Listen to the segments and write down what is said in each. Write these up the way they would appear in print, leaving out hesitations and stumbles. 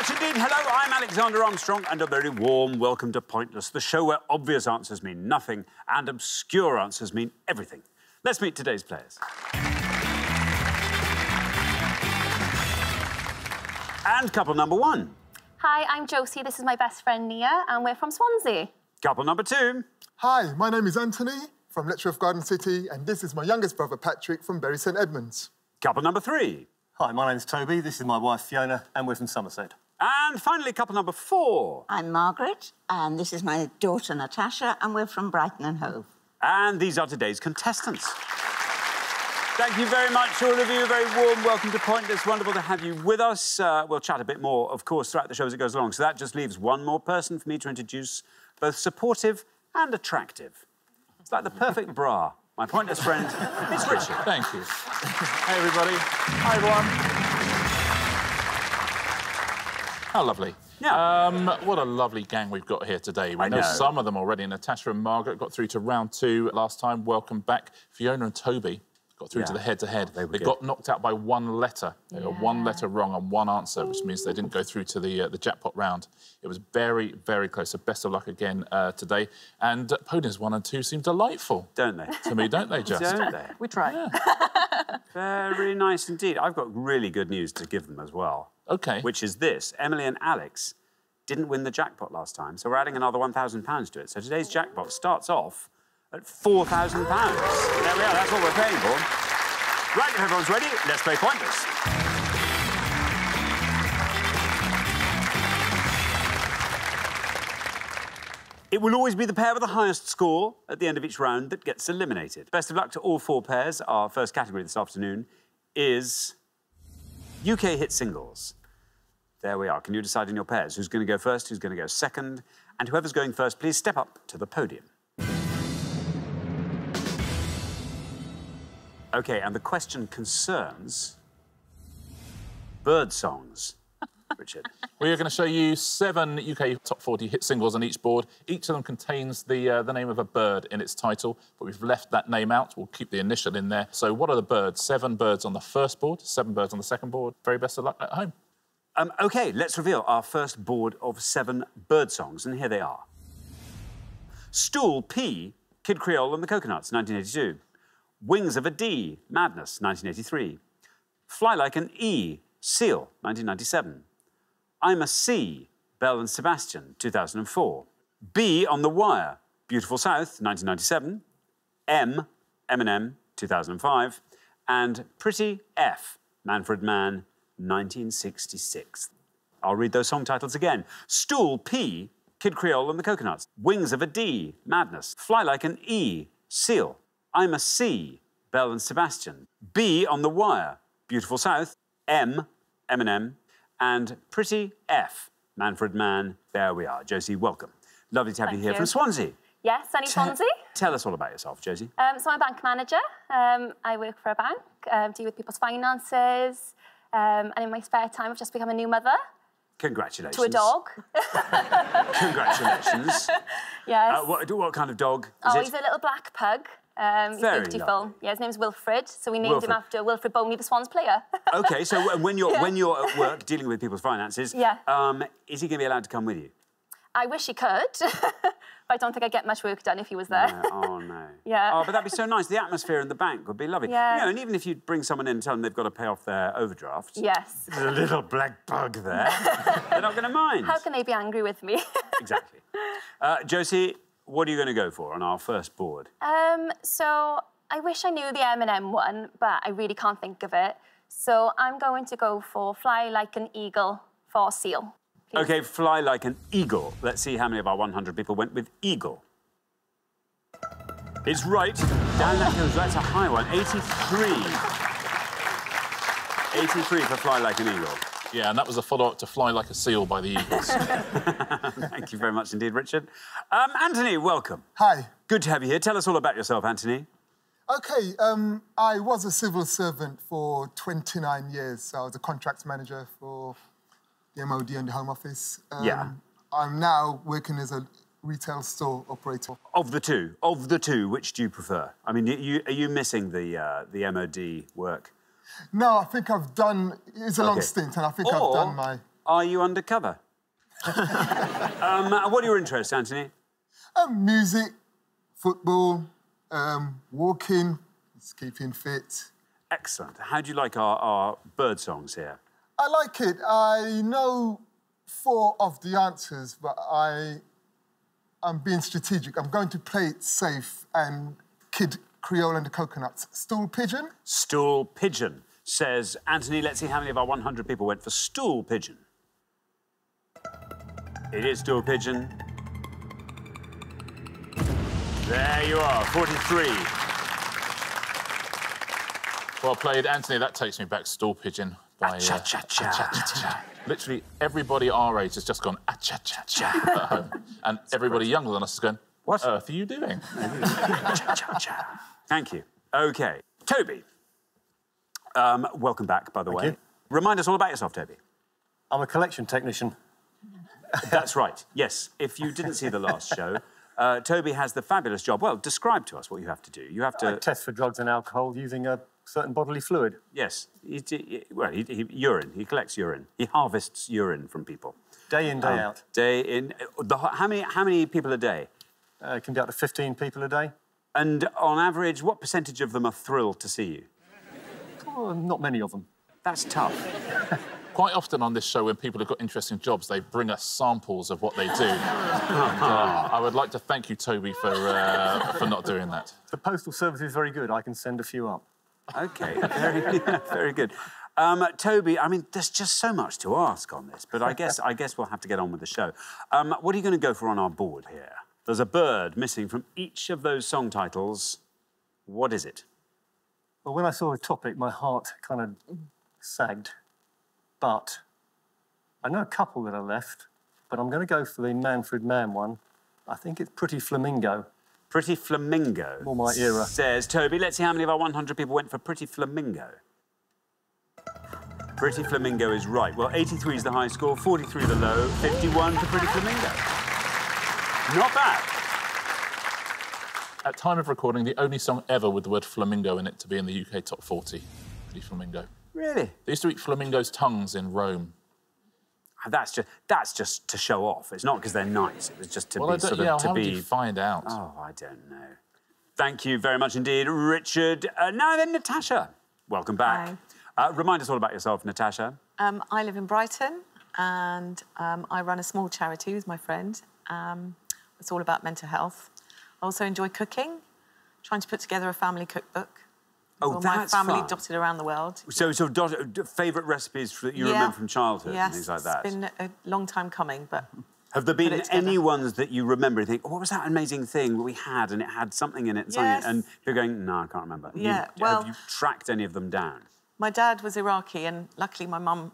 much indeed. Hello, I'm Alexander Armstrong, and a very warm welcome to Pointless, the show where obvious answers mean nothing and obscure answers mean everything. Let's meet today's players. And couple number one. Hi, I'm Josie. This is my best friend, Nia, and we're from Swansea. Couple number two. Hi, my name is Anthony from Letchworth Garden City, and this is my youngest brother, Patrick, from Bury St Edmunds. Couple number three. Hi, my name's Toby. This is my wife, Fiona, and we're from Somerset. And finally, couple number four. I'm Margaret, and this is my daughter, Natasha, and we're from Brighton and Hove. And these are today's contestants. Thank you very much, all of you. A very warm welcome to Pointless. Wonderful to have you with us. We'll chat a bit more, of course, throughout the show as it goes along. So that just leaves one more person for me to introduce, both supportive and attractive. It's like the perfect bra. My Pointless friend, it's Richard. Thank you. Hey, everybody. Hi, everyone. How lovely. Yeah. What a lovely gang we've got here today. We I know know some of them already. Natasha and Margaret got through to round two last time. Welcome back. Fiona and Toby got through to the head-to-head. They got knocked out by one letter. They got one letter wrong and one answer, which means they didn't go through to the jackpot round. It was very, very close. So best of luck again today. And podiums 1 and 2 seem delightful. Don't they? To me, don't they, Jess? Don't they? We try. Yeah. Very nice indeed. I've got really good news to give them as well. OK. Which is this. Emily and Alex didn't win the jackpot last time, so we're adding another £1,000 to it. So today's jackpot starts off at £4,000. There we are, that's what we're paying for. Right, if everyone's ready, let's play Pointless. It will always be the pair with the highest score at the end of each round that gets eliminated. Best of luck to all four pairs. Our first category this afternoon is UK hit singles. There we are. Can you decide in your pairs who's going to go first, who's going to go second? And whoever's going first, please step up to the podium. OK, and the question concerns bird songs. Richard. We are going to show you 7 UK top 40 hit singles on each board. Each of them contains the name of a bird in its title, but we've left that name out. We'll keep the initial in there. So what are the birds? 7 birds on the first board, 7 birds on the second board. Very best of luck at home. OK, let's reveal our first board of 7 bird songs, and here they are. Stool P, Kid Creole and the Coconuts, 1982. Wings of a D, Madness, 1983. Fly Like an E, Seal, 1997. I'm a C, Belle and Sebastian, 2004. B on the Wire, Beautiful South, 1997. M, Eminem, 2005. And Pretty F, Manfred Mann, 1966. I'll read those song titles again. Stool P, Kid Creole and the Coconuts. Wings of a D, Madness. Fly Like an E, Seal. I'm a C, Belle and Sebastian. B on the Wire, Beautiful South. M, Eminem. And Pretty F, Manfred Mann. There we are. Josie, welcome. Lovely to have you here from Swansea. Yes, sunny Swansea. Tell us all about yourself, Josie. So I'm a bank manager. I work for a bank, deal with people's finances. And in my spare time, I've just become a new mother. Congratulations. To a dog. Congratulations. Yes. What kind of dog is it? He's a little black pug. He's Very beautiful. Lovely. Yeah, his name's Wilfred, so we named him after Wilfred Boney, the Swans player. OK, so when you're at work dealing with people's finances, is he going to be allowed to come with you? I wish he could, but I don't think I'd get much work done if he was there. No. Oh, no. Yeah. Oh, but that'd be so nice. The atmosphere in the bank would be lovely. Yeah. You know, and even if you bring someone in and tell them they've got to pay off their overdraft... Yes. There's a little black bug there. They're not going to mind. How can they be angry with me? Exactly. Josie, what are you going to go for on our first board? So I wish I knew the Eminem one, but I really can't think of it. So I'm going to go for Fly Like an Eagle for Seal. Please. OK, Fly Like an Eagle. Let's see how many of our 100 people went with Eagle. It's right. Down that goes. That's a high one. 83. 83 for Fly Like an Eagle. Yeah, and that was a follow-up to Fly Like a Seal by the Eagles. Thank you very much indeed, Richard. Anthony, welcome. Hi. Good to have you here. Tell us all about yourself, Anthony. OK, I was a civil servant for 29 years. So I was a contracts manager for the MOD and the Home Office. I'm now working as a retail store operator. Of the two, which do you prefer? I mean, are you missing the MOD work? No, I think I've done... It's a long stint, and I think I've done my... Are you undercover? What are your interests, Anthony? Music, football, walking, just keeping fit. Excellent. How do you like our bird songs here? I like it. I know 4 of the answers, but I'm being strategic. I'm going to play it safe and Kid Creole and the Coconuts. Stool pigeon? Stool pigeon, says Anthony. Let's see how many of our 100 people went for stool pigeon. It is stool pigeon. There you are, 43. Well played, Anthony. That takes me back stool pigeon by... Cha-cha-cha. Literally, everybody our age has just gone cha-cha-cha at home. And everybody younger than us is going, what on earth are you doing? Cha-cha-cha. Thank you. OK. Toby. Welcome back, by the way. You. Remind us all about yourself, Toby. I'm a collection technician. That's right, yes. If you didn't see the last show, Toby has the fabulous job. Well, describe to us what you have to do. You have to... I test for drugs and alcohol using a certain bodily fluid. Yes. Urine. He collects urine. He harvests urine from people. Day in, day out. Day in... How many people a day? It can be up to 15 people a day. And on average, what percentage of them are thrilled to see you? Oh, not many of them. That's tough. Quite often on this show, when people have got interesting jobs, they bring us samples of what they do. I would like to thank you, Toby, for not doing that. The postal service is very good. I can send a few up. OK, very good. Toby, I mean, there's just so much to ask on this, but I guess we'll have to get on with the show. What are you going to go for on our board here? There's a bird missing from each of those song titles. What is it? Well, when I saw the topic, my heart kind of sagged. But I know a couple that are left, but I'm going to go for the Manfred Mann one. I think it's Pretty Flamingo. Pretty Flamingo. More my era. Says Toby. Let's see how many of our 100 people went for Pretty Flamingo. Pretty Flamingo is right. Well, 83 is the high score, 43 the low, 51 for Pretty Flamingo. Not bad. At time of recording, the only song ever with the word flamingo in it to be in the UK top 40. Pretty Flamingo. Really? They used to eat flamingos' tongues in Rome. That's just to show off. It's not because they're nice. It was just to be sort of how did you find out? Oh, I don't know. Thank you very much indeed, Richard. Now then, Natasha. Welcome back. Hi. Remind us all about yourself, Natasha. I live in Brighton and I run a small charity with my friend. It's all about mental health. I also enjoy cooking, trying to put together a family cookbook. Oh, all that's my family fun. Dotted around the world. So favourite recipes that you remember from childhood and things like that? It's been a long time coming, but... Have there been any ones that you remember and think, oh, what was that amazing thing that we had and it had something in it? Yes. And you're going, no, I can't remember. Yeah, have you tracked any of them down? My dad was Iraqi and luckily my mum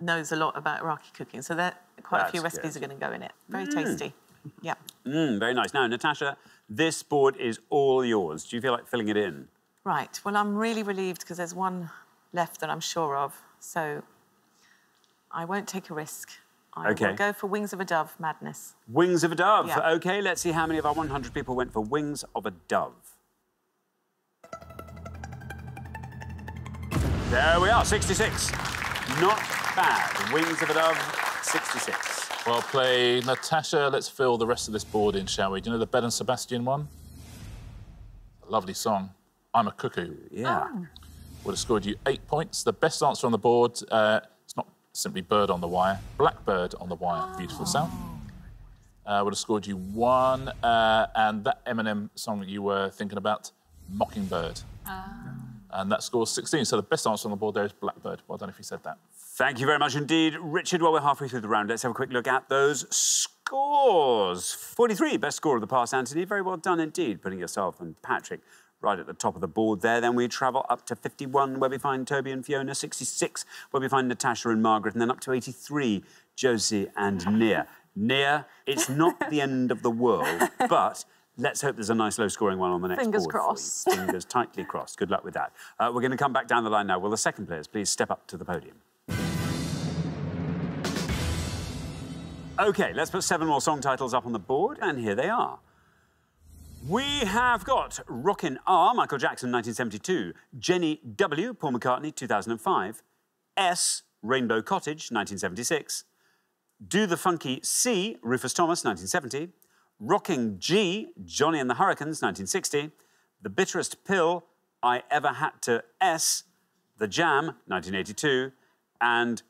knows a lot about Iraqi cooking, so quite a few recipes are going to go in it. Very tasty. Yeah. Very nice. Now, Natasha, this board is all yours. Do you feel like filling it in? Right. Well, I'm really relieved because there's one left that I'm sure of, so I won't take a risk. I will go for Wings of a Dove, Madness. Wings of a Dove. Yeah. OK, let's see how many of our 100 people went for Wings of a Dove. There we are, 66. Not bad. Wings of a Dove, 66. Well played, Natasha. Let's fill the rest of this board in, shall we? Do you know the Bed and Sebastian one? A lovely song. I'm a Cuckoo. Yeah. Oh. Would have scored you 8 points. The best answer on the board, it's not simply Bird on the Wire, Blackbird on the Wire. Beautiful sound. Would have scored you 1. And that Eminem song that you were thinking about, Mockingbird. And that scores 16. So the best answer on the board there is Blackbird. Well done if you said that. Thank you very much indeed, Richard. Well, we're halfway through the round. Let's have a quick look at those scores. 43, best score of the past, Anthony. Very well done indeed, putting yourself and Patrick right at the top of the board there. Then we travel up to 51, where we find Toby and Fiona, 66, where we find Natasha and Margaret, and then up to 83, Josie and Nia. Nia, it's not the end of the world, but let's hope there's a nice low-scoring one on the next Fingers board crossed. for you. Fingers tightly crossed. Good luck with that. We're going to come back down the line now. Will the second players please step up to the podium? OK, let's put 7 more song titles up on the board, and here they are. We have got Rockin' R, Michael Jackson, 1972, Jenny W, Paul McCartney, 2005, S, Rainbow Cottage, 1976. Do the Funky C, Rufus Thomas, 1970. Rocking G, Johnny and the Hurricanes, 1960. The Bitterest Pill I Ever Had to S, The Jam, 1982. And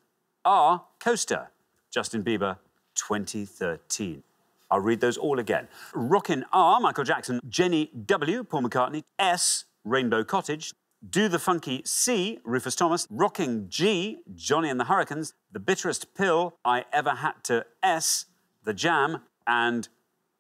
R, Coaster, Justin Bieber, 2013. I'll read those all again. Rockin' R, Michael Jackson. Jenny W, Paul McCartney. S, Rainbow Cottage. Do the Funky C, Rufus Thomas. Rocking G, Johnny and the Hurricanes. The Bitterest Pill I Ever Had to S, The Jam. And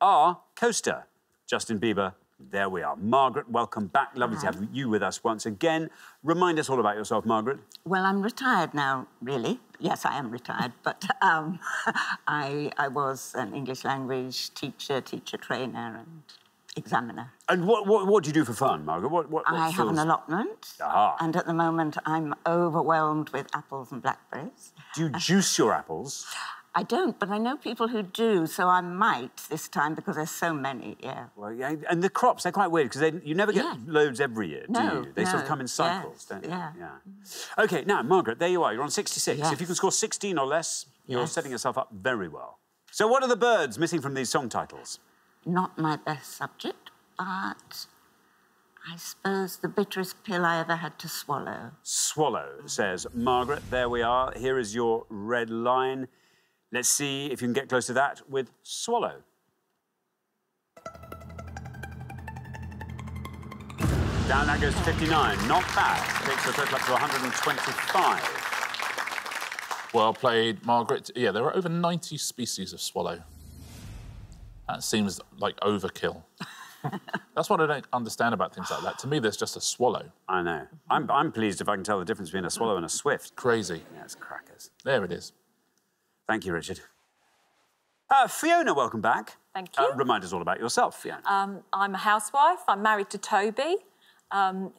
R, Coaster, Justin Bieber. There we are. Margaret, welcome back. Lovely to have you with us once again. Remind us all about yourself, Margaret. Well, I'm retired now, really. Yes, I am retired, but I was an English language teacher, teacher trainer and examiner. And what do you do for fun, Margaret? What I have an allotment, and at the moment I'm overwhelmed with apples and blackberries. Do you juice your apples? I don't, but I know people who do, so I might this time because there's so many, yeah. Well, yeah, and the crops, they're quite weird because you never get loads every year, do you? They sort of come in cycles, don't they? Yeah. OK, now, Margaret, there you are. You're on 66. Yes. If you can score 16 or less, you're setting yourself up very well. So what are the birds missing from these song titles? Not my best subject, but I suppose the bitterest pill I ever had to swallow. Swallow, says Margaret. There we are. Here is your red line. Let's see if you can get close to that with swallow. Down that goes to 59. Not bad. Takes the total up to 125. Well played, Margaret. Yeah, there are over 90 species of swallow. That seems like overkill. That's what I don't understand about things like that. To me, there's just a swallow. I know. I'm pleased if I can tell the difference between a swallow and a swift. Crazy. Yeah, it's crackers. There it is. Thank you, Richard. Fiona, welcome back. Thank you. Remind us all about yourself, Fiona. I'm a housewife. I'm married to Toby,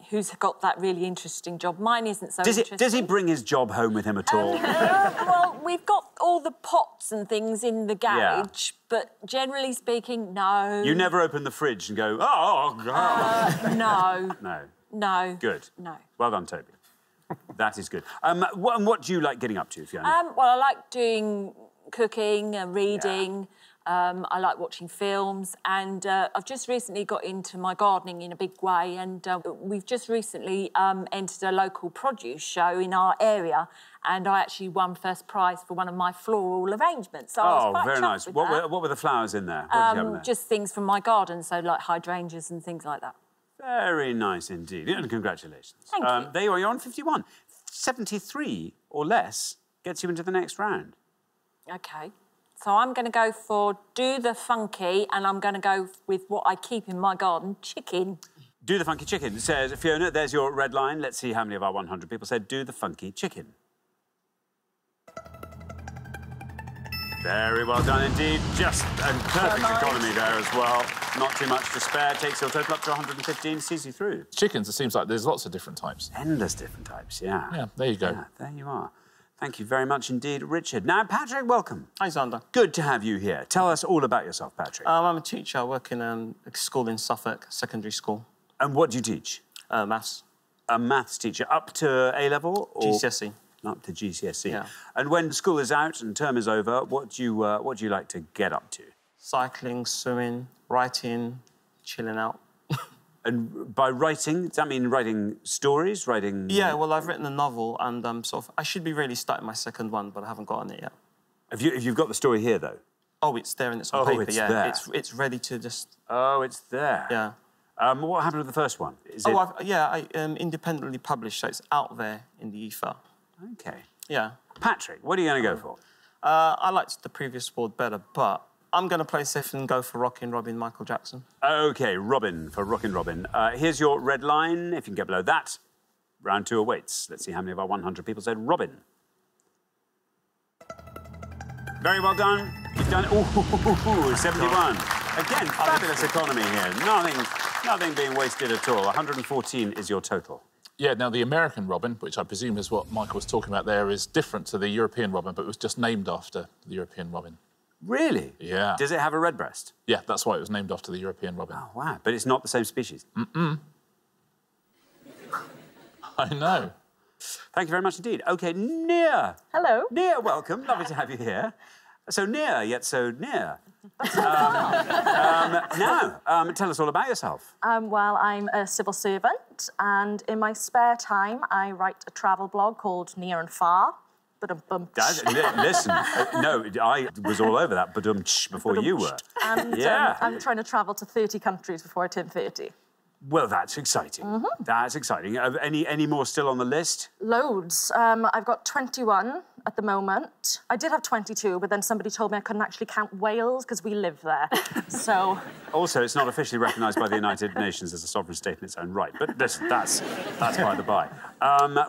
who's got that really interesting job. Mine isn't so interesting. Does he bring his job home with him at all? Well, we've got all the pots and things in the garage, but generally speaking, no. You never open the fridge and go, oh, God. No. No. No. Good. No. Well done, Toby. That is good. What do you like getting up to, Fiona? Well, I like doing cooking and reading. I like watching films, and I've just recently got into my gardening in a big way, and we've just recently entered a local produce show in our area, and I actually won first prize for one of my floral arrangements. So I was quite very chuffed nice. with What were the flowers in there? What did you have in there? Just things from my garden, so like hydrangeas and things like that. Very nice indeed. And congratulations. Thank you. There you are, you're on 51. 73 or less gets you into the next round. OK. So I'm going to go for Do the Funky, and I'm going to go with what I keep in my garden, chicken. Do the Funky Chicken, says Fiona. There's your red line. Let's see how many of our 100 people said Do the Funky Chicken. Very well done indeed. Just a perfect economy there as well. Not too much to spare. Takes your total up to 115, sees you through. Chickens, it seems like there's lots of different types. Endless different types, yeah. Yeah, there you go. Yeah, there you are. Thank you very much indeed, Richard. Now, Patrick, welcome. Hi, Xander. Good to have you here. Tell us all about yourself, Patrick. I'm a teacher. I work in a school in Suffolk, secondary school. And what do you teach? Maths. A maths teacher. Up to A-level? Or... GCSE. Up to GCSE. Yeah. And when school is out and term is over, what do you like to get up to? Cycling, swimming, writing, chilling out. And by writing, does that mean writing stories, writing... Yeah, well, I've written a novel, and I should be really starting my second one, but I haven't gotten it yet. Have you've got the story here, though? Oh, it's there and it's on paper, it's yeah. there. It's ready to just... Oh, it's there. Yeah. What happened with the first one? I independently published, so it's out there in the ether. OK. Yeah. Patrick, what are you going to go for? I liked the previous board better, but I'm going to play safe and go for Rockin' Robin, Michael Jackson. OK, Robin, for Rockin' Robin. Here's your red line. If you can get below that, round two awaits. Let's see how many of our 100 people said Robin. Very well done. You've done... Ooh, 71. Again, fabulous economy here. Nothing being wasted at all. 114 is your total. Yeah, now the American robin, which I presume is what Michael was talking about there, is different to the European robin, but it was just named after the European robin. Really? Yeah. Does it have a red breast? Yeah, that's why it was named after the European robin. Oh, wow. But it's not the same species? Mm-mm. I know. Thank you very much indeed. OK, Nia. Hello. Nia, welcome. Lovely to have you here. So near, yet so near. Now, tell us all about yourself. Well, I'm a civil servant, and in my spare time, I write a travel blog called Near and Far. Listen, no, I was all over that before you were. And I'm trying to travel to 30 countries before I turn 30. Well, that's exciting. That's exciting. Any more still on the list? Loads. I've got 21 at the moment. I did have 22, but then somebody told me I couldn't actually count Wales because we live there. So. Also, it's not officially recognised by the United Nations as a sovereign state in its own right. But listen, that's by the by.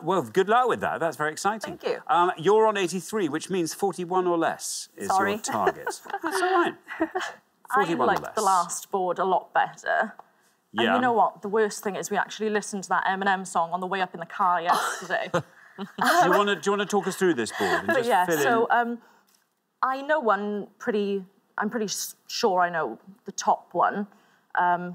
Well, good luck with that. That's very exciting. Thank you. You're on 83, which means 41 or less is your target. That's all right. 41 I liked the last board a lot better. Yeah. And you know what? The worst thing is we actually listened to that Eminem song on the way up in the car yesterday. Do you want to talk us through this board? And just fill in? I know one I'm pretty sure I know the top one,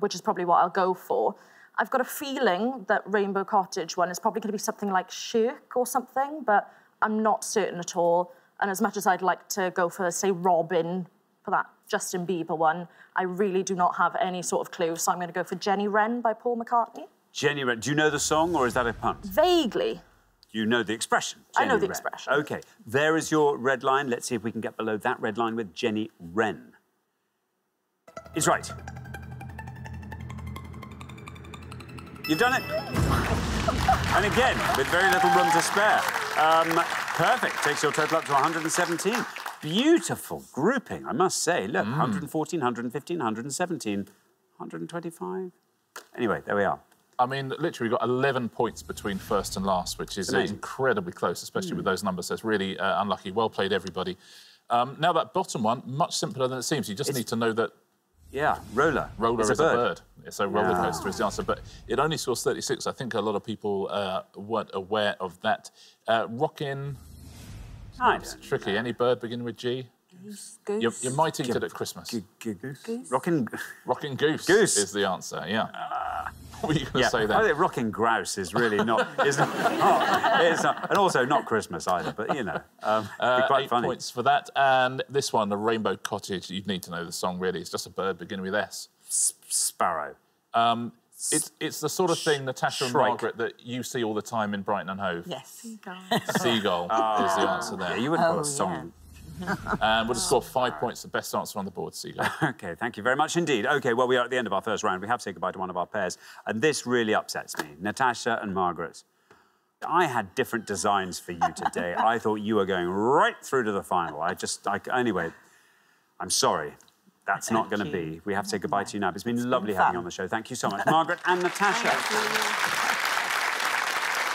which is probably what I'll go for. I've got a feeling that Rainbow Cottage one is probably going to be something like Shirk or something, but I'm not certain at all. And as much as I'd like to go for, say, Robin for that Justin Bieber one, I really do not have any sort of clue, so I'm going to go for Jenny Wren by Paul McCartney. Jenny Wren. Do you know the song, or is that a punt? Vaguely. You know the expression? Jenny I know the Wren. expression. OK. There is your red line. Let's see if we can get below that red line with Jenny Wren. It's right. You've done it. And again, with very little room to spare. Perfect. Takes your total up to 117. Beautiful grouping, I must say. Look, 114, 115, 117, 125. Anyway, there we are. I mean, literally, we've got 11 points between first and last, which is incredibly close, especially with those numbers. So it's really unlucky. Well played, everybody. Now, that bottom one, much simpler than it seems. You just need to know that... Yeah, roller. Roller is a bird. So roller coaster is the answer. But it only scores 36. I think a lot of people weren't aware of that. Rockin'... It's tricky. Any bird beginning with G? Goose. You might eat it at Christmas. Goose? Rockin' goose is the answer, yeah. What are you going to say there? I think rocking grouse is really not... it's not, and also not Christmas either, but, you know, be quite 8 funny. points for that. And this one, the Rainbow Cottage, you'd need to know the song, really. It's just a bird beginning with S. Sparrow. It's the sort of thing, Natasha and Margaret, that you see all the time in Brighton and Hove. Yes. Seagull is the answer there. Yeah, you wouldn't put a song... And we'll just score 5 points, the best answer on the board, Seagull. OK, thank you very much indeed. OK, well, we are at the end of our first round. We have to say goodbye to one of our pairs, and this really upsets me. Natasha and Margaret. I had different designs for you today. I thought you were going right through to the final. Anyway, I'm sorry. That's not going to be. We have to say goodbye to you now. But it's been lovely having you on the show. Thank you so much, Margaret and Natasha.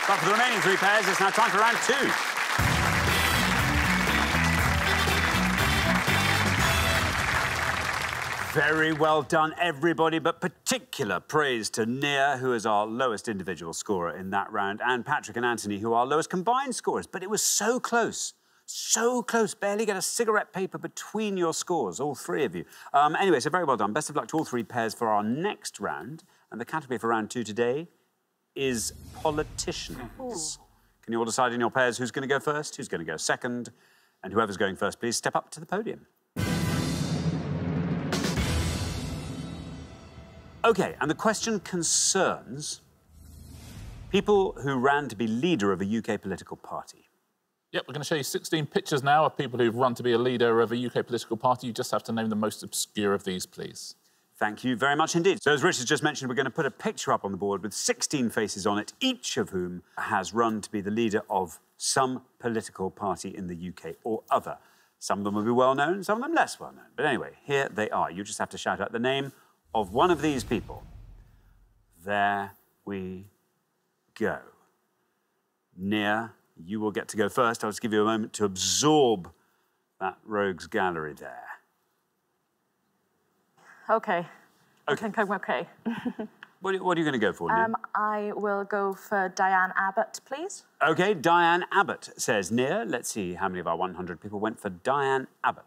But for the remaining 3 pairs, it's now time for round 2. Very well done, everybody, but particular praise to Nia, who is our lowest individual scorer in that round, and Patrick and Anthony, who are our lowest combined scorers. But it was so close, barely get a cigarette paper between your scores, all 3 of you. Anyway, so very well done. Best of luck to all 3 pairs for our next round. And the category for round 2 today is politicians. Can you all decide in your pairs who's going to go first, who's going to go second? And whoever's going first, please step up to the podium. OK, and the question concerns people who ran to be leader of a UK political party. Yep, we're going to show you 16 pictures now of people who've run to be a leader of a UK political party. You just have to name the most obscure of these, please. Thank you very much indeed. So, as Richard just mentioned, we're going to put a picture up on the board with 16 faces on it, each of whom has run to be the leader of some political party in the UK or other. Some of them will be well-known, some of them less well-known. But anyway, here they are. You just have to shout out the name of one of these people. There we go. Nia, you will get to go first. I'll just give you a moment to absorb that rogues gallery there. OK. I think I'm OK. What are you going to go for, Nia? I will go for Diane Abbott, please. OK, Diane Abbott, says Nia. Let's see how many of our 100 people went for Diane Abbott.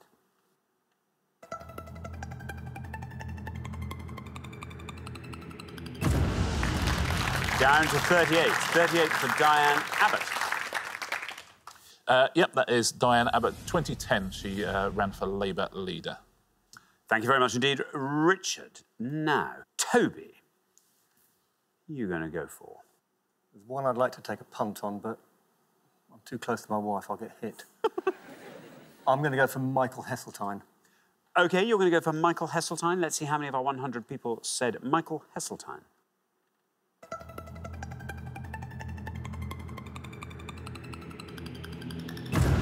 Down to 38. 38 for Diane Abbott. Yep, that is Diane Abbott. 2010, she ran for Labour leader. Thank you very much indeed, Richard. Now, Toby, you're going to go for? There's one I'd like to take a punt on, but I'm too close to my wife, I'll get hit. I'm going to go for Michael Heseltine. OK, you're going to go for Michael Heseltine. Let's see how many of our 100 people said Michael Heseltine.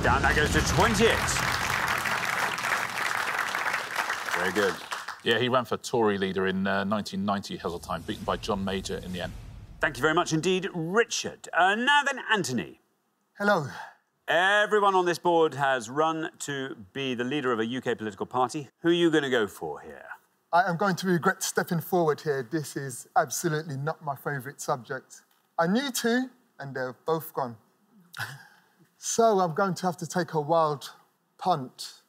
Down that goes to 28. Very good. Yeah, he ran for Tory leader in 1990, Heseltine, beaten by John Major in the end. Thank you very much indeed, Richard. Now then, Anthony. Hello. Everyone on this board has run to be the leader of a UK political party. Who are you going to go for here? I am going to regret stepping forward here. This is absolutely not my favourite subject. I knew two, and they're both gone. So I'm going to have to take a wild punt.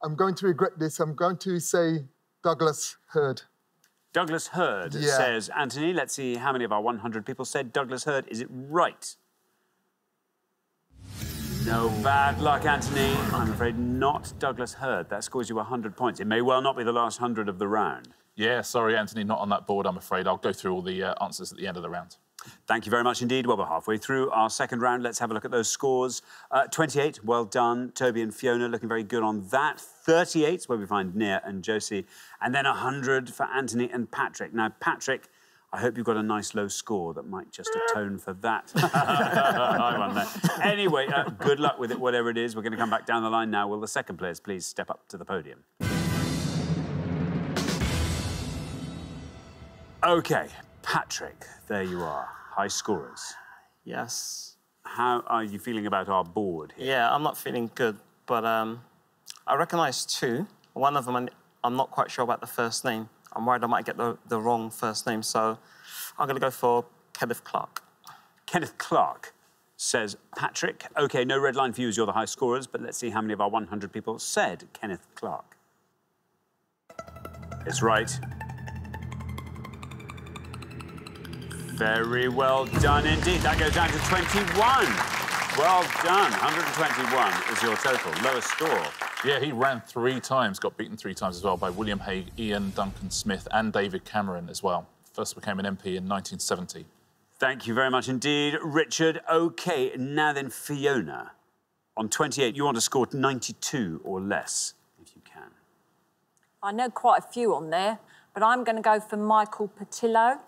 I'm going to regret this. I'm going to say Douglas Hurd. Douglas Hurd, says Anthony. Let's see how many of our 100 people said Douglas Hurd. Is it right? No bad luck, Anthony. I'm afraid not Douglas Hurd. That scores you 100 points. It may well not be the last 100 of the round. Yeah, sorry, Anthony, not on that board, I'm afraid. I'll go through all the answers at the end of the round. Thank you very much indeed. Well, we're halfway through our second round. Let's have a look at those scores. 28, well done. Toby and Fiona looking very good on that. 38, where we find Nia and Josie. And then 100 for Anthony and Patrick. Now, Patrick, I hope you've got a nice low score that might just atone for that. I won that. Anyway, good luck with it, whatever it is. We're going to come back down the line now. Will the second players please step up to the podium? OK, Patrick, there you are. High scorers. Yes. How are you feeling about our board here? Yeah, I'm not feeling good, but I recognise two. One of them, I'm not quite sure about the first name. I'm worried I might get the wrong first name, so I'm going to go for Kenneth Clark. Kenneth Clark, says Patrick. OK, no red line for you as you're the high scorers, but let's see how many of our 100 people said Kenneth Clark. It's right. Very well done indeed. That goes down to 21. Well done. 121 is your total. Lowest score. Yeah, he ran 3 times, got beaten 3 times as well by William Hague, Ian Duncan Smith and David Cameron as well. First became an MP in 1970. Thank you very much indeed, Richard. OK, now then, Fiona. On 28, you want to score 92 or less, if you can. I know quite a few on there, but I'm going to go for Michael Portillo.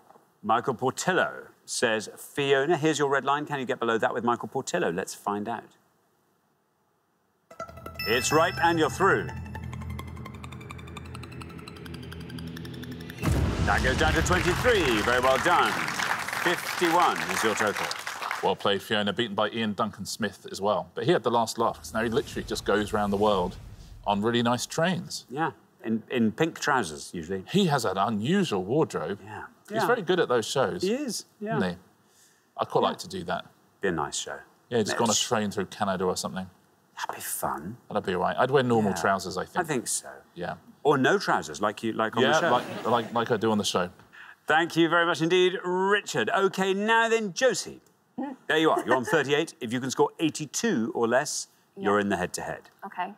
Michael Portillo, says Fiona. Here's your red line. Can you get below that with Michael Portillo? Let's find out. It's right, and you're through. That goes down to 23. Very well done. 51 is your total. Well played, Fiona. Beaten by Ian Duncan Smith as well. But he had the last laugh, because now he literally just goes around the world on really nice trains. Yeah, in pink trousers, usually. He has an unusual wardrobe. Yeah. He's very good at those shows. He is, yeah. Isn't he? I'd quite like to do that. Be a nice show. Yeah, just go on a train through Canada or something. That'd be fun. That'd be all right. I'd wear normal trousers, I think. I think so. Yeah. Or no trousers, like on the show. Yeah, like I do on the show. Thank you very much indeed, Richard. OK, now then, Josie. There you are. You're on 38. If you can score 82 or less, you're in the head-to-head. OK.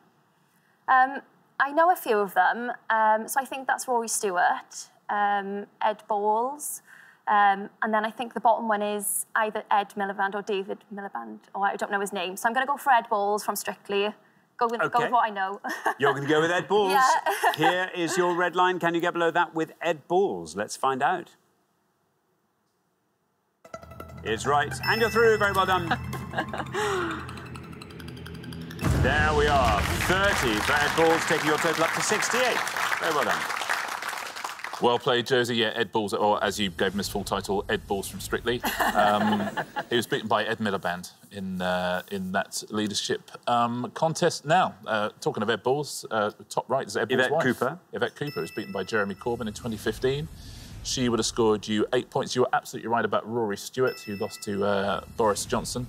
I know a few of them, so I think that's Rory Stewart, Ed Balls, and then I think the bottom one is either Ed Miliband or David Miliband, or I don't know his name. So I'm going to go for Ed Balls from Strictly. Go with what I know. You're going to go with Ed Balls. Yeah. Here is your red line. Can you get below that with Ed Balls? Let's find out. It's right, and you're through. Very well done. There we are. 30 for Ed Balls, taking your total up to 68. Very well done. Well played, Josie. Yeah, Ed Balls, or as you gave him his full title, Ed Balls from Strictly. He was beaten by Ed Miliband in that leadership contest. Now, talking of Ed Balls, top right is Ed Balls' wife. Cooper. Yvette Cooper was beaten by Jeremy Corbyn in 2015. She would have scored you 8 points. You were absolutely right about Rory Stewart, who lost to Boris Johnson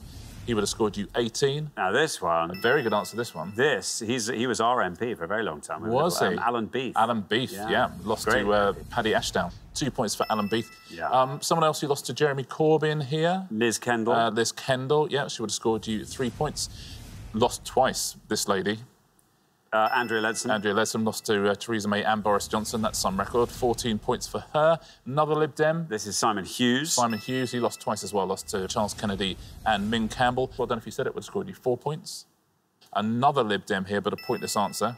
He would have scored you 18. Now, this one... A very good answer, this one. He was our MP for a very long time. Was he? Alan Beef. Alan Beef, yeah. Lost to Paddy Ashdown. 2 points for Alan Beef. Yeah. Someone else who lost to Jeremy Corbyn here. Liz Kendall. Liz Kendall, yeah, she would have scored you 3 points. Lost twice, this lady. Andrea Leadsom. Andrea Leadsom lost to Theresa May and Boris Johnson. That's some record. 14 points for her. Another Lib Dem. This is Simon Hughes. Simon Hughes, he lost twice as well. Lost to Charles Kennedy and Ming Campbell. Well, I don't know if you said it, would have scored you 4 points. Another Lib Dem here, but a pointless answer.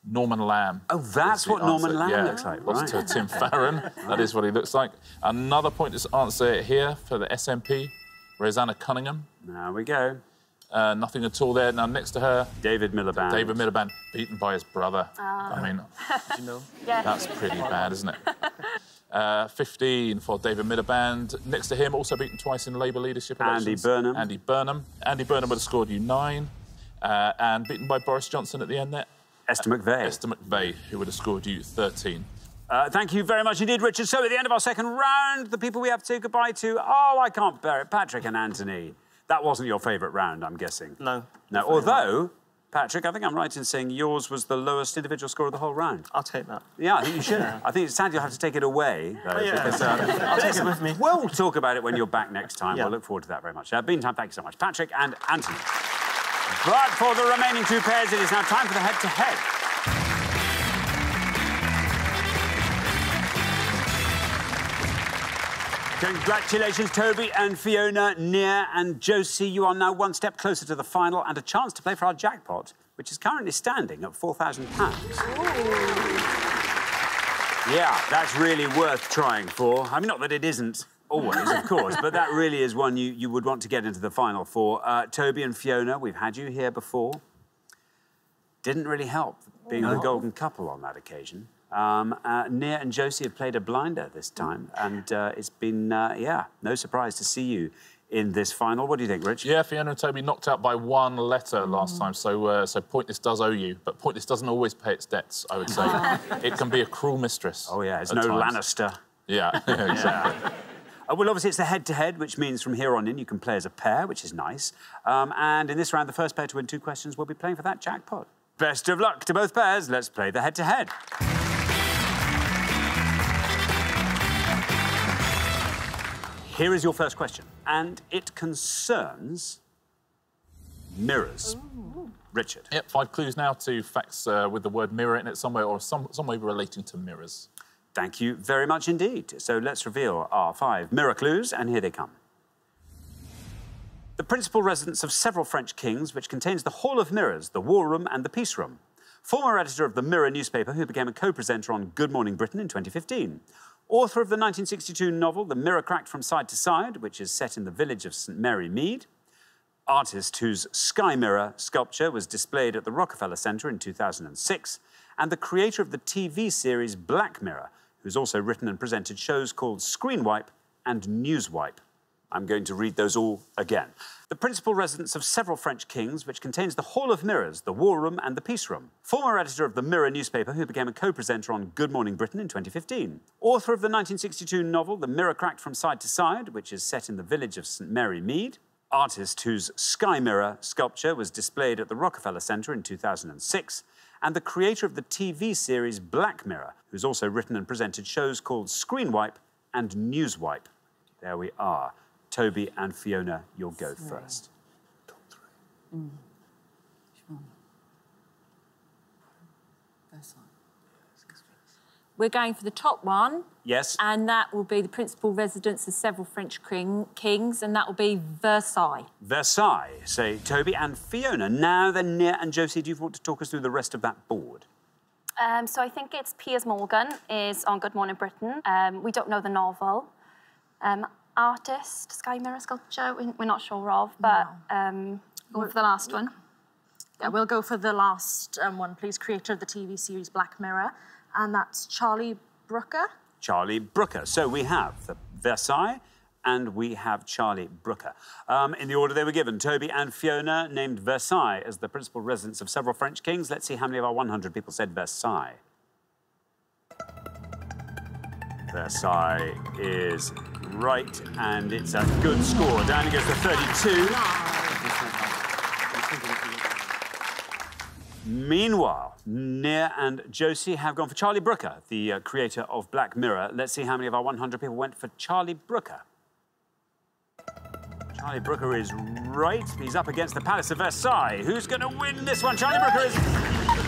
Norman Lamb. Oh, that's what Norman Lamb looks like, Lost to Tim Farron. That is what he looks like. Another pointless answer here for the SNP. Rosanna Cunningham. There we go. Nothing at all there. Now, next to her... David Miliband. David Miliband, beaten by his brother. I mean, you know? Yeah. That's pretty bad, isn't it? 15 for David Miliband. Next to him, also beaten twice in Labour leadership elections. Andy Burnham. Andy Burnham. Andy Burnham would have scored you 9. And beaten by Boris Johnson at the end there. Esther McVeigh. Esther McVeigh, who would have scored you 13. Thank you very much indeed, Richard. So at the end of our second round, the people we have to say goodbye to... Oh, I can't bear it. Patrick and Anthony. That wasn't your favourite round, I'm guessing. No. No, although, Patrick, I think I'm right in saying yours was the lowest individual score of the whole round. I'll take that. Yeah, I think you should. I think it's sad you'll have to take it away, though. Yeah. Because, I'll take it with me. We'll talk about it when you're back next time. Yeah. We'll look forward to that very much. Meantime, thank you so much, Patrick and Anthony. But for the remaining 2 pairs, it is now time for the head-to-head. Congratulations, Toby and Fiona, Nia and Josie. You are now 1 step closer to the final and a chance to play for our jackpot, which is currently standing at £4,000. Yeah, that's really worth trying for. I mean, not that it isn't always, of course, but that really is one you would want to get into the final for. Toby and Fiona, we've had you here before. Didn't really help being the golden couple on that occasion. Nia and Josie have played a blinder this time, and it's been, no surprise to see you in this final. What do you think, Rich? Yeah, Fiona and Toby knocked out by 1 letter last time, so Pointless does owe you, but Pointless doesn't always pay its debts, I would say. It can be a cruel mistress. Oh, yeah, it's no times. Lannister. Yeah, exactly. Well, obviously, it's the head-to-head, which means from here on in you can play as a pair, which is nice. And in this round, the first pair to win 2 questions will be playing for that jackpot. Best of luck to both pairs. Let's play the head-to-head. Here is your first question, and it concerns mirrors. Ooh. Richard. Yep, 5 clues now to facts with the word mirror in it somewhere, or some way relating to mirrors. Thank you very much indeed. So let's reveal our 5 mirror clues, and here they come. The principal residence of several French kings, which contains the Hall of Mirrors, the War Room and the Peace Room. Former editor of the Mirror newspaper, who became a co-presenter on Good Morning Britain in 2015. Author of the 1962 novel The Mirror Cracked from Side to Side, which is set in the village of St Mary Mead. Artist whose Sky Mirror sculpture was displayed at the Rockefeller Center in 2006. And the creator of the TV series Black Mirror, who's also written and presented shows called Screen Wipe and News Wipe. I'm going to read those all again. The principal residence of several French kings, which contains the Hall of Mirrors, the War Room and the Peace Room. Former editor of the Mirror newspaper, who became a co-presenter on Good Morning Britain in 2015. Author of the 1962 novel The Mirror Cracked from Side to Side, which is set in the village of St Mary Mead. Artist whose Sky Mirror sculpture was displayed at the Rockefeller Center in 2006. And the creator of the TV series Black Mirror, who's also written and presented shows called Screen Wipe and News Wipe. There we are. Toby and Fiona, you'll go first. Top 3. We're going for the top one. Yes. And that will be the principal residence of several French kings, and that will be Versailles. Versailles, say Toby and Fiona. Now then, Nia and Josie, do you want to talk us through the rest of that board? So I think it's Piers Morgan is on Good Morning Britain. We don't know the novel. Artist, Sky Mirror sculpture, we're not sure of, but go for the last one. Yeah, we'll go for the last one, please. Creator of the TV series Black Mirror, and that's Charlie Brooker. Charlie Brooker. So we have the Versailles and we have Charlie Brooker. In the order they were given, Toby and Fiona named Versailles as the principal residence of several French kings. Let's see how many of our 100 people said Versailles. Versailles is right, and it's a good score. Down it goes to 32. Meanwhile, Nia and Josie have gone for Charlie Brooker, the creator of Black Mirror. Let's see how many of our 100 people went for Charlie Brooker. Charlie Brooker is right. He's up against the Palace of Versailles. Who's going to win this one? Charlie Brooker is...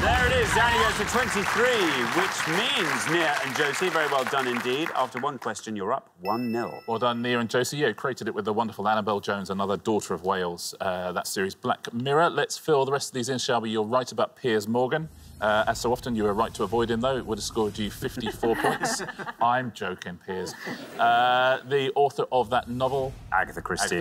There it is. Down he goes to 23, which means Nia and Josie, very well done indeed. After one question, you're up 1-0. Well done, Nia and Josie. You created it with the wonderful Annabel Jones, another daughter of Wales. That series, Black Mirror. Let's fill the rest of these in, shall we? You're right about Piers Morgan. As so often, you were right to avoid him, though. It would have scored you 54 points. I'm joking, Piers. The author of that novel, Agatha Christie,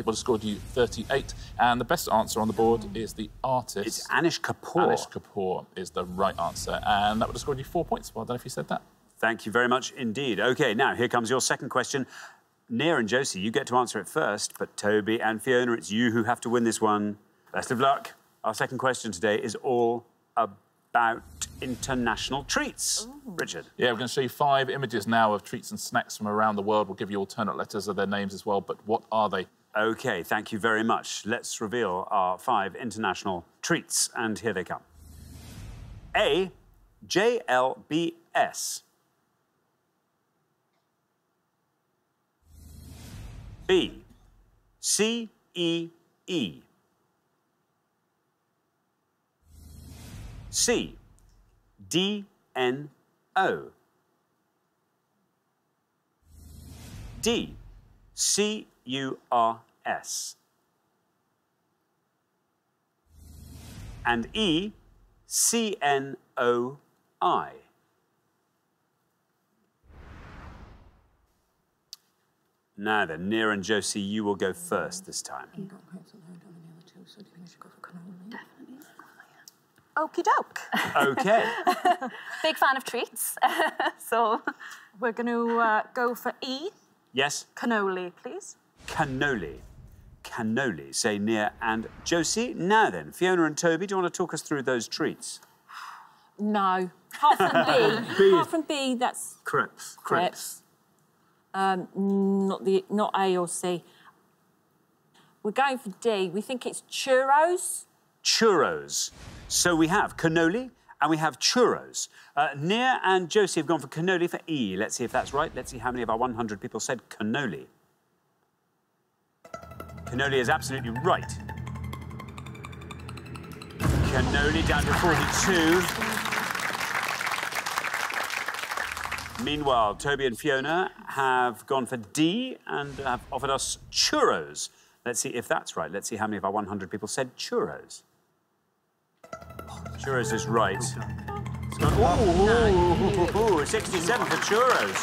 would have scored you 38. And the best answer on the board is the artist. It's Anish Kapoor. Anish Kapoor is the right answer. And that would have scored you 4 points. Well done if you said that. Thank you very much indeed. OK, now, here comes your second question. Nia and Josie, you get to answer it first, but Toby and Fiona, it's you who have to win this one. Best of luck. Our second question today is all about international treats. Ooh. Richard. Yeah, we're going to show you 5 images now of treats and snacks from around the world. We'll give you alternate letters of their names as well, but what are they? OK, thank you very much. Let's reveal our 5 international treats, and here they come. A, JLBS. B, CEE. C, DNO. D, CURS. And E, CNOI. Now then, Nia and Josie, you will go first this time. Okie doke. OK. Big fan of treats, so... We're going to go for E. Yes? Cannoli, please. Cannoli. Cannoli, say Nia and Josie. Now then, Fiona and Toby, do you want to talk us through those treats? No. Apart from B. Apart from B, that's... Crepes. Crepes. Not A or C. We're going for D. We think it's churros. Churros. So we have cannoli and we have churros. Nia and Josie have gone for cannoli for E. Let's see if that's right. Let's see how many of our 100 people said cannoli. Cannoli is absolutely right. Cannoli down to 42. Meanwhile, Toby and Fiona have gone for D and have offered us churros. Let's see if that's right. Let's see how many of our 100 people said churros. Churros is right. It's got, ooh, 67 for churros.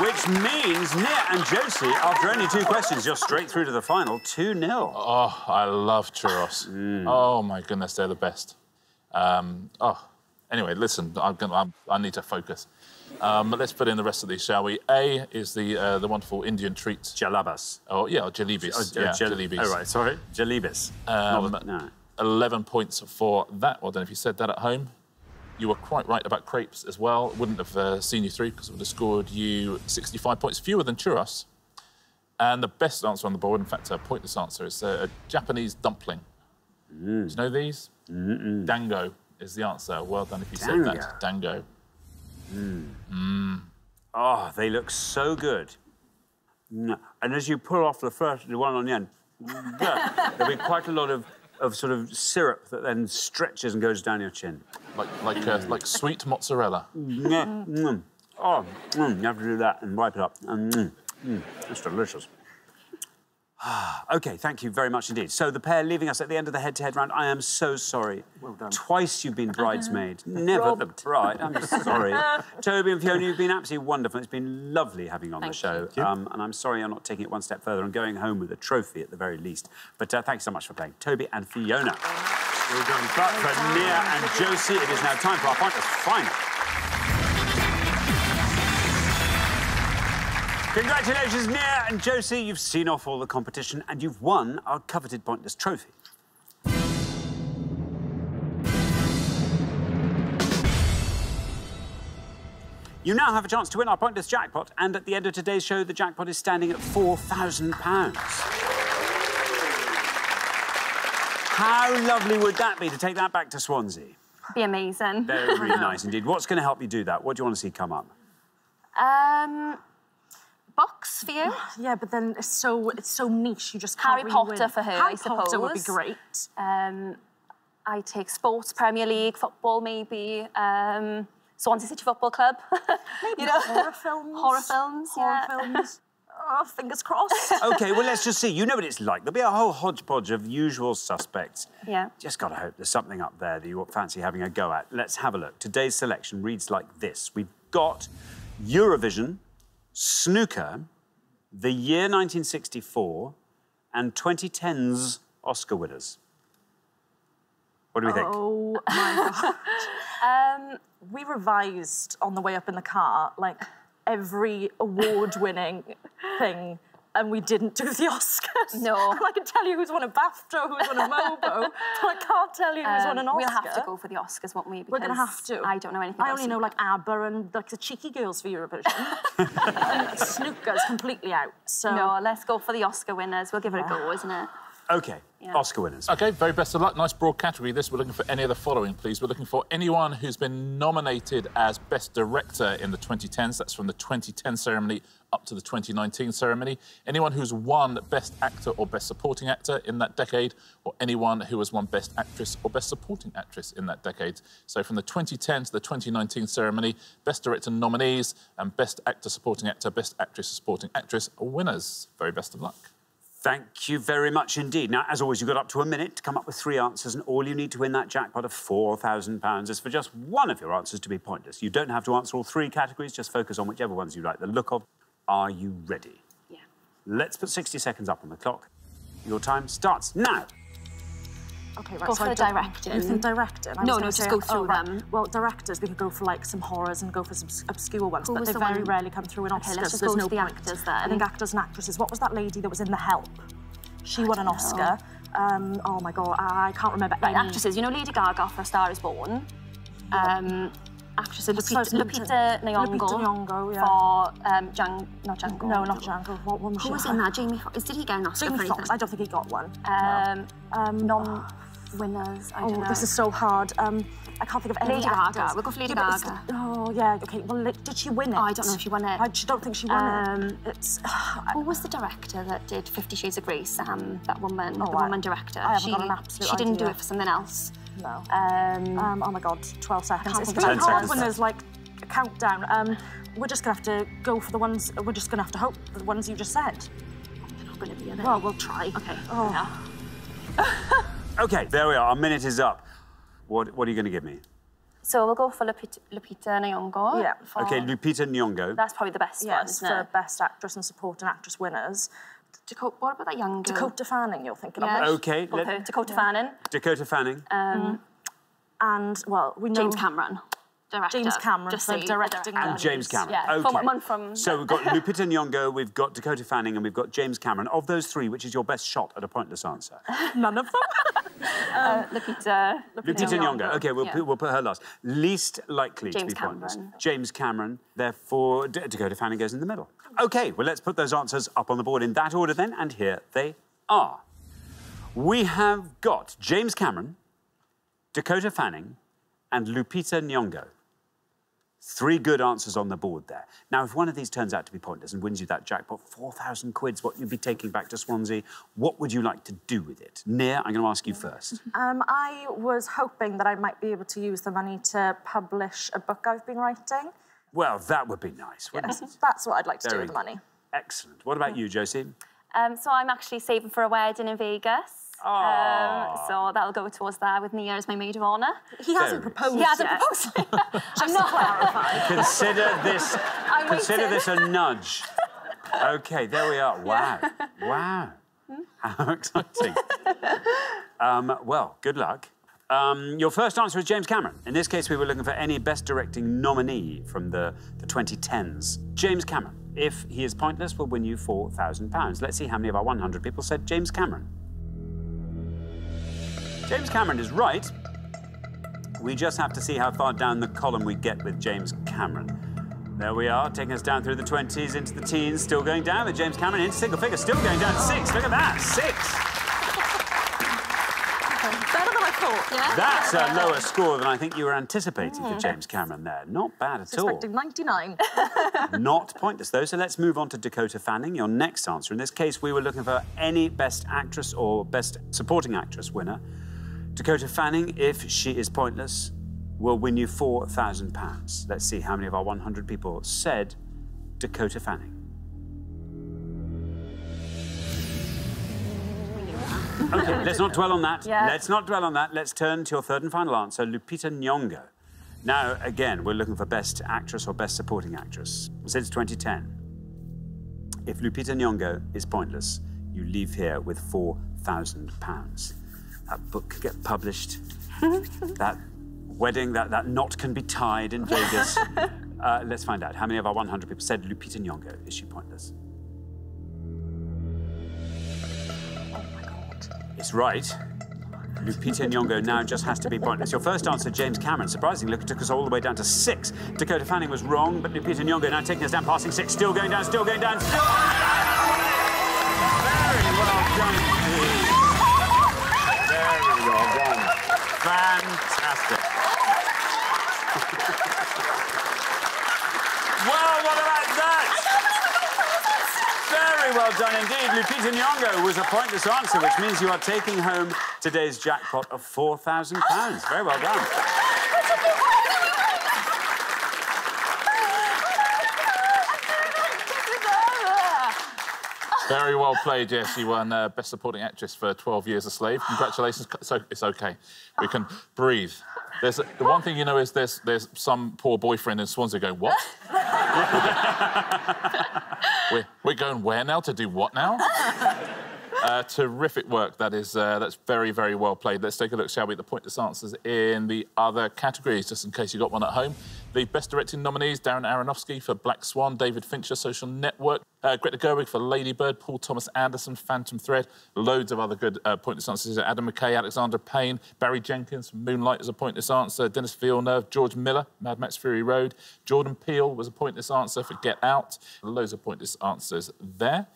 Which means Nia and Josie, after only 2 questions, you're straight through to the final, 2-0. Oh, I love churros. Oh, my goodness, they're the best. Anyway, listen, I need to focus. But let's put in the rest of these, shall we? A is the wonderful Indian treat. Jalabas. Oh, yeah, jalebis. Jalebis. Oh, right, sorry. Jalebis. No. 11 points for that. Well, I don't know if you said that at home. You were quite right about crepes as well. Wouldn't have seen you through because it would have scored you 65 points, fewer than churros. And the best answer on the board, in fact, a pointless answer, is a Japanese dumpling. Do you know these? Dango is the answer. Well done if you said that. Dango. Oh, they look so good. And as you pull off the first one on the end, there'll be quite a lot of sort of syrup that then stretches and goes down your chin. Like sweet mozzarella. Oh, you have to do that and wipe it up. It's delicious. OK, thank you very much indeed. So the pair leaving us at the end of the head-to-head round, I am so sorry. Well done. Twice you've been bridesmaid, never the bride. I'm sorry. Toby and Fiona, you've been absolutely wonderful. It's been lovely having you on the show. And I'm sorry you're not taking it one step further and going home with a trophy at the very least. But thanks so much for playing. Toby and Fiona. Well done. But for Nia and Josie, it is now time for our pointless final. Congratulations, Nia and Josie. You've seen off all the competition and you've won our coveted pointless trophy. You now have a chance to win our Pointless jackpot, and at the end of today's show, the jackpot is standing at £4,000. How lovely would that be to take that back to Swansea? Be amazing. Very nice indeed. What's going to help you do that? What do you want to see come up? Books for you? Yeah, but then it's so niche. You just can't Harry Potter win. for her, Harry I suppose. Potter would be great. I take sports, Premier League, football, maybe. Swansea City Football Club. Maybe horror films. Horror films, Horror films. Oh, fingers crossed. OK, well, let's just see. You know what it's like. There'll be a whole hodgepodge of usual suspects. Yeah. Just got to hope there's something up there that you fancy having a go at. Let's have a look. Today's selection reads like this. We've got Eurovision, snooker, the year 1964, and 2010's Oscar winners. What do we think? Oh, my God. We revised on the way up in the car, like, every award-winning thing, and we didn't do the Oscars. No. And I can tell you who's won a BAFTA, who's won a MOBO, but I can't tell you who's won an Oscar. We'll have to go for the Oscars, won't we? We're going to have to. I don't know anything I else. only know, like, ABBA and, like, the cheeky girls for Eurovision. And snooker's completely out, so... No, let's go for the Oscar winners. We'll give it a go, isn't it? OK, Oscar winners. OK, very best of luck. Nice broad category, this. We're looking for any of the following, please. We're looking for anyone who's been nominated as Best Director in the 2010s. That's from the 2010 ceremony up to the 2019 ceremony. Anyone who's won Best Actor or Best Supporting Actor in that decade, or anyone who has won Best Actress or Best Supporting Actress in that decade. So from the 2010 to the 2019 ceremony, Best Director nominees and Best Actor, Supporting Actor, Best Actress, Supporting Actress are winners. Very best of luck. Thank you very much indeed. Now, as always, you've got up to a minute to come up with 3 answers, and all you need to win that jackpot of £4,000 is for just one of your answers to be pointless. You don't have to answer all 3 categories, just focus on whichever ones you like the look of. Are you ready? Yeah. Let's put 60 seconds up on the clock. Your time starts now. OK, right, go so for the directing. You think directing? No, just go through them. Well, directors, we could go for, like, some horrors and go for some obscure ones, but they the very one? rarely come through in Oscars. OK, let's just There's go no to the point. actors, then. I think actors and actresses. What was that lady that was in The Help? She won an Oscar. Oh, my God, I can't remember Right, any. actresses. You know Lady Gaga for A Star Is Born? Actresses, Lupita Nyong'o. Lupita Nyong'o, yeah. For not Django. No, not Django. What one was she? Who was in that? Jamie Foxx. Did he get an Oscar Jamie for Foxx. anything? I don't think he got one. Non-winners, I don't know. This is so hard. I can't think of any Lady actors. Gaga. We'll go for Lady Gaga. Oh, yeah, OK. Well, did she win it? Oh, I don't know if she won it. I don't think she won it. It's... Who was the director that did 50 Shades of Grey? That woman, the woman director. I haven't got an absolute She didn't do idea. it for something else. No. Oh, my God, 12 seconds. It's really 10 hard seconds. when there's, like, a countdown. We're just going to have to go for the ones... We're just going to have to hope for the ones you just said. They're not going to be, are they? Well, we'll try. OK. Oh. Yeah. OK, there we are. Our minute is up. What are you going to give me? So we'll go for Lupita Nyong'o. Yeah. OK, Lupita Nyong'o. That's probably the best one, Yes, isn't for it? Best Actress and Supporting Actress winners. What about that young girl? Dakota Fanning, you're thinking Yeah. of. OK. Dakota Fanning. Dakota Fanning. And, well, we know... James Cameron. Director. James Cameron Just for say directing. And James Cameron. Yeah, OK. from... So we've got Lupita Nyong'o, we've got Dakota Fanning, and we've got James Cameron. Of those 3, which is your best shot at a pointless answer? None of them. Lupita Nyong'o. OK, we'll put her last. Least likely James to be pointless. Cameron. James Cameron. Therefore, Dakota Fanning goes in the middle. OK, well, let's put those answers up on the board in that order then, and here they are. We have got James Cameron, Dakota Fanning, and Lupita Nyong'o. 3 good answers on the board there. Now, if one of these turns out to be pointless and wins you that jackpot, 4,000 quid's what you'd be taking back to Swansea, what would you like to do with it? Nia, I'm going to ask you first. I was hoping that I might be able to use the money to publish a book I've been writing. Well, that would be nice, wouldn't it? That's what I'd like to do Very with the money. Excellent. What about you, Josie? So I'm actually saving for a wedding in Vegas. So that'll go towards that with Nia as my maid of honour. He hasn't proposed He hasn't yet. proposed. Just to clarify. Consider this a nudge. OK, there we are. Wow. Wow. How exciting. Well, good luck. Your first answer is James Cameron. In this case, we were looking for any Best Directing nominee from the 2010s. James Cameron. If he is pointless, will win you £4,000. Let's see how many of our 100 people said James Cameron. James Cameron is right. We just have to see how far down the column we get with James Cameron. There we are, taking us down through the 20s into the teens, still going down with James Cameron into single figures, still going down to 6. Look at that, 6. Better than I thought, yeah? That's a lower score than I think you were anticipating for James Cameron there. Not bad at all. Expecting 99. Not pointless, though. So let's move on to Dakota Fanning, your next answer. In this case, we were looking for any Best Actress or Best Supporting Actress winner. Dakota Fanning, if she is pointless, will win you £4,000. Let's see how many of our 100 people said Dakota Fanning. OK, let's not dwell on that. Yeah. Let's not dwell on that. Let's turn to your third and final answer, Lupita Nyong'o. Now, again, we're looking for Best Actress or Best Supporting Actress. Since 2010, if Lupita Nyong'o is pointless, you leave here with £4,000. That book could get published. That wedding, that knot can be tied in Vegas. Let's find out. How many of our 100 people said Lupita Nyong'o? Is she pointless? It's right. Lupita Nyong'o now just has to be pointless. Your first answer, James Cameron, surprisingly, took us all the way down to 6. Dakota Fanning was wrong, but Lupita Nyong'o now taking us down, passing 6, still going down, still going down, still going down! Very well done indeed. Very well done. Fantastic. Well, what about that? Very well done indeed. Lupita Nyong'o was a pointless answer, which means you are taking home today's jackpot of £4,000. Very well done. Very well played, Jess. You won Best Supporting Actress for 12 Years a Slave. Congratulations. So it's OK. We can breathe. The one thing you know is there's some poor boyfriend in Swansea going, what? We're going where now? To do what now? Terrific work. That's very, very well played. Let's take a look, shall we, at the pointless answers in the other categories, just in case you got one at home. The Best Directing nominees, Darren Aronofsky for Black Swan, David Fincher, Social Network, Greta Gerwig for Lady Bird, Paul Thomas Anderson, Phantom Thread, loads of other good pointless answers. Adam McKay, Alexander Payne, Barry Jenkins for Moonlight as a pointless answer, Dennis Villeneuve, George Miller, Mad Max Fury Road, Jordan Peele was a pointless answer for Get Out. Loads of pointless answers there.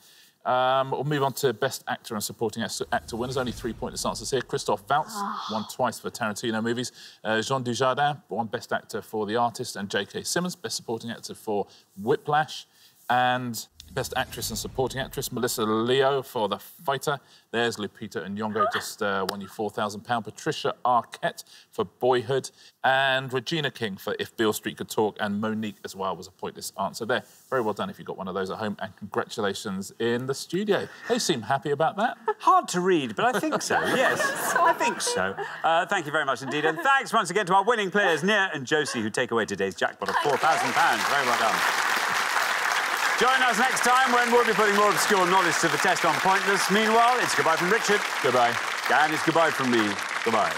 We'll move on to Best Actor and Supporting Actor winners. Only 3 pointless answers here. Christoph Waltz won twice for Tarantino movies. Jean Dujardin won Best Actor for The Artist, and J.K. Simmons, Best Supporting Actor for Whiplash. And Best Actress and Supporting Actress, Melissa Leo for The Fighter. There's Lupita Nyong'o, just won you £4,000. Patricia Arquette for Boyhood. And Regina King for If Beale Street Could Talk. And Monique as well was a pointless answer there. Very well done if you got one of those at home. And congratulations in the studio. They seem happy about that. Hard to read, but I think so, yes. I think so. Thank you very much indeed. And thanks once again to our winning players, Nia and Josie, who take away today's jackpot of £4,000. Very well done. Join us next time when we'll be putting more obscure knowledge to the test on Pointless. Meanwhile, it's goodbye from Richard. Goodbye. And it's goodbye from me. Goodbye.